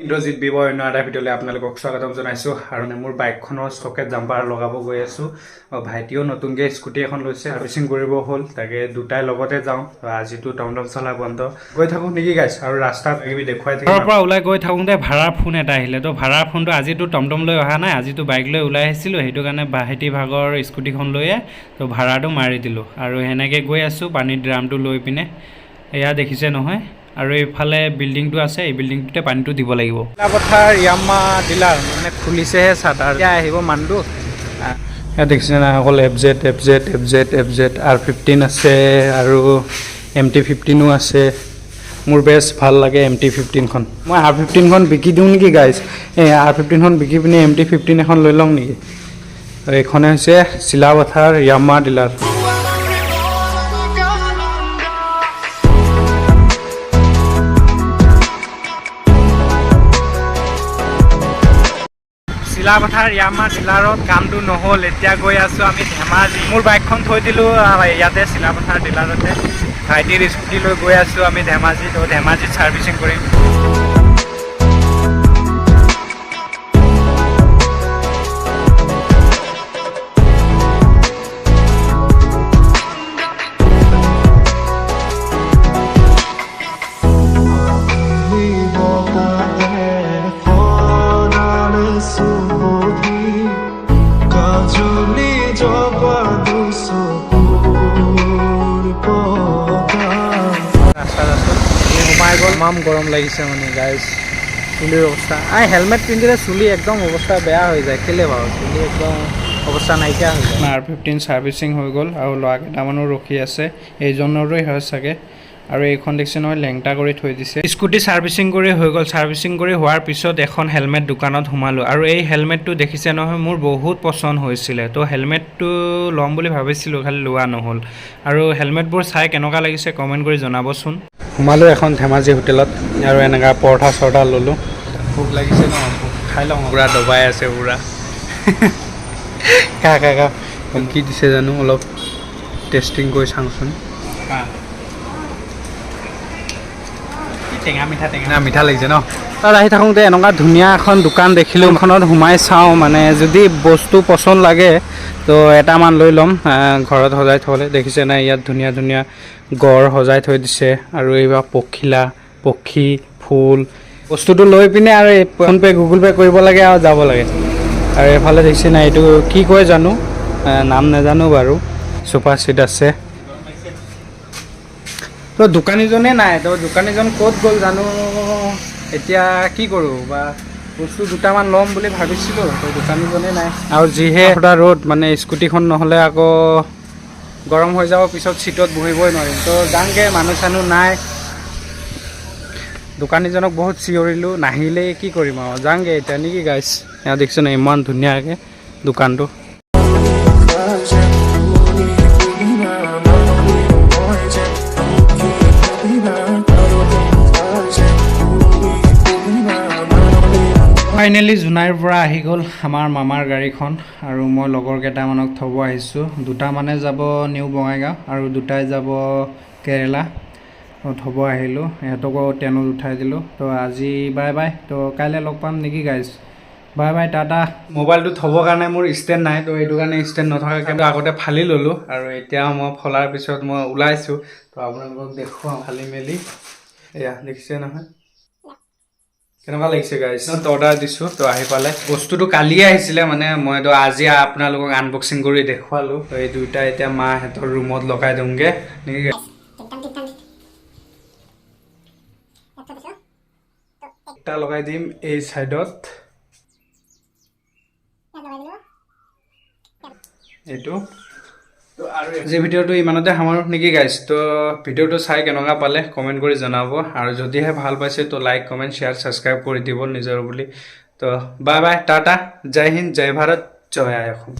ইন্দ্ৰজিৎ বিবয় অন্য এটা ভিডিঅ'লৈ আপোনালোকক স্বাগতম জনাইছোঁ আৰু মোৰ বাইকখনৰ ষ্টকেট জাম্পাৰ লগাব গৈ আছোঁ ভাইটিও নতুনকৈ স্কুটি এখন লৈছে সাৰ্ভিচিং কৰিব হ'ল তাকে দুটাই লগতে যাওঁ আজিতো টমটম চলা বন্ধ গৈ থাকোঁ নেকি গাইছ আৰু ৰাস্তাত কিবি দেখুৱাই থাকিম তাৰ পৰা ওলাই গৈ থাকোঁতে ভাড়াৰ ফোন এটা আহিলে তো ভাড়াৰ ফোনটো আজিতো টমটম লৈ অহা নাই আজিতো বাইক লৈ ওলাই আহিছিলোঁ সেইটো কাৰণে ভাইটি ভাগৰ স্কুটিখন লৈয়ে তো ভাড়াটো মাৰি দিলোঁ আৰু সেনেকৈ গৈ আছোঁ পানীৰ ড্ৰামটো লৈ পিনে এয়া দেখিছে নহয় আৰু এইফালে বিল্ডিংটো আছে এই বিল্ডিংটোতে পানীটো দিব লাগিব পথাৰ ইয়ামা ডিলাৰ মানে খুলিছেহে চাটাৰ এতিয়া আহিব মানুহটো ইয়াত দেখিছে না অকল এফজেড R15 আছে আৰু MT-15ও আছে মোৰ বেছ ভাল লাগে MT-15খন মই R15খন বিকি দিওঁ নেকি গাইজ এই R15খন বিকি পিনি MT-15 এখন লৈ লওঁ নেকি এইখনে হৈছে চিলাপথাৰ ইয়ামা ডিলাৰ চিলাপথাৰ ইয়ামা ডিলাৰত কামটো নহ'ল এতিয়া গৈ আছোঁ আমি ধেমাজি মোৰ বাইকখন থৈ দিলোঁ ইয়াতে চিলাপথাৰ ডিলাৰতে ভাইটিৰ স্কুটি লৈ গৈ আছোঁ আমি ধেমাজিত ছাৰ্ভিচিং কৰিম ইমান গৰম লাগিছে মানে গাইজ চুলিৰ অৱস্থা হেলমেট পিন্ধিলে চুলি একদম অৱস্থা বেয়া হৈ যায় কেলে বাৰু চুলি একদম অৱস্থা নাইকিয়া হৈ যায় R15 ছাৰ্ভিচিং হৈ গ'ল আৰু ল'ৰা কেইটামানো ৰখি আছে এইজনৰে হয় চাগে আৰু এইখন দেখিছে নহয় লেংটা কৰি থৈ দিছে স্কুটি ছাৰ্ভিচিং কৰি হৈ গ'ল ছাৰ্ভিচিং কৰি হোৱাৰ পিছত এখন হেলমেট দোকানত সোমালোঁ আৰু এই হেলমেটটো দেখিছে নহয় মোৰ বহুত পচন্দ হৈছিলে তো হেলমেটটো ল'ম বুলি ভাবিছিলোঁ খালি লোৱা নহ'ল আৰু হেলমেটবোৰ চাই কেনেকুৱা লাগিছে কমেণ্ট কৰি জনাবচোন সোমালোঁ এখন ধেমাজি হোটেলত আৰু এনেকুৱা পৰঠা চৰঠা ল'লোঁ ভোক লাগিছে ন খাই লওঁ পূৰা দবাই আছে পূৰা কা কি দিছে জানো অলপ টেষ্টিং কৰি চাওঁচোন টেঙা মিঠা লাগিছে ন তাত আহি থাকোঁতে এনেকুৱা ধুনীয়া এখন দোকান দেখিলোঁ এইখনত সোমাই চাওঁ মানে যদি বস্তু পচন্দ লাগে তো এটামান লৈ ল'ম ঘৰত সজাই থ'বলৈ দেখিছে নাই ইয়াত ধুনীয়া ধুনীয়া গড় সজাই থৈ দিছে আৰু এইবাৰ পক্ষী ফুল বস্তুটো লৈ পিনে আৰু ফোনপে' গুগল পে' কৰিব লাগে আৰু যাব লাগে আৰু এইফালে দেখিছে নাই এইটো কি কয় জানো নাম নাজানো বাৰু চোফা ছিট আছে তো দোকানীজনে নাই তো দোকানীজন ক'ত গ'ল জানো এতিয়া কি কৰোঁ বা বস্তু দুটামান ল'ম বুলি ভাবিছিলোঁ তো দোকানীজনে নাই আৰু যিহে এটা ৰ'দ মানে স্কুটিখন নহ'লে আকৌ গৰম হৈ যাব পিছত চিটত বহিবই নোৱাৰিম তো যাংগে মানুহ চানুহ নাই দোকানীজনক বহুত চিঞৰিলোঁ নাহিলেই কি কৰিম আৰু যাংগে এতিয়া নেকি গাইছ এয়া দেখিছোঁ না ইমান ধুনীয়াকৈ দোকানটো ফাইনেলি জোনাইৰ পৰা আহি গ'ল আমাৰ মামাৰ গাড়ীখন আৰু মই লগৰ কেইটামানক থ'ব আহিছোঁ দুটা মানে যাব নিউ বঙাইগাঁও আৰু দুটাই যাব কেৰেলা থ'ব আহিলোঁ সিহঁতকো ট্ৰেইনত উঠাই দিলোঁ তো আজি বাই বাই তো কাইলৈ লগ পাম নেকি গাইজ বাই বাই টাটা মোবাইলটো থ'বৰ কাৰণে মোৰ ষ্টেণ্ড নাই তো এইটো কাৰণে ষ্টেণ্ড নথকাকৈ আগতে ফালি ল'লোঁ আৰু এতিয়া মই ফলাৰ পিছত মই ওলাইছোঁ তো আপোনালোকক দেখুৱাওঁ ফালি মেলি এয়া দেখিছে নহয় কেনেকুৱা লাগিছে গাইজ অৰ্ডাৰ দিছোঁ তো আহি পালে বস্তুটো কালিয়ে আহিছিলে মানে মইতো আজি আপোনালোকক আনবক্সিং কৰি দেখুৱালোঁ তো এই দুইটা এতিয়া মাহঁতৰ ৰুমত লগাই দিওঁগৈ নেকি এটা লগাই দিম এই চাইডত এইটো তো আৰু আজি ভিডিঅ'টো ইমানতে সামৰোঁ নেকি গাইজ তো ভিডিঅ'টো চাই কেনেকুৱা পালে কমেণ্ট কৰি জনাব আৰু যদিহে ভাল পাইছে তো লাইক কমেণ্ট শ্বেয়াৰ ছাবস্ক্ৰাইব কৰি দিব নিজৰ বুলি তো বাই বাই টাটা জয় হিন্দ জয় ভাৰত জয় আই অসম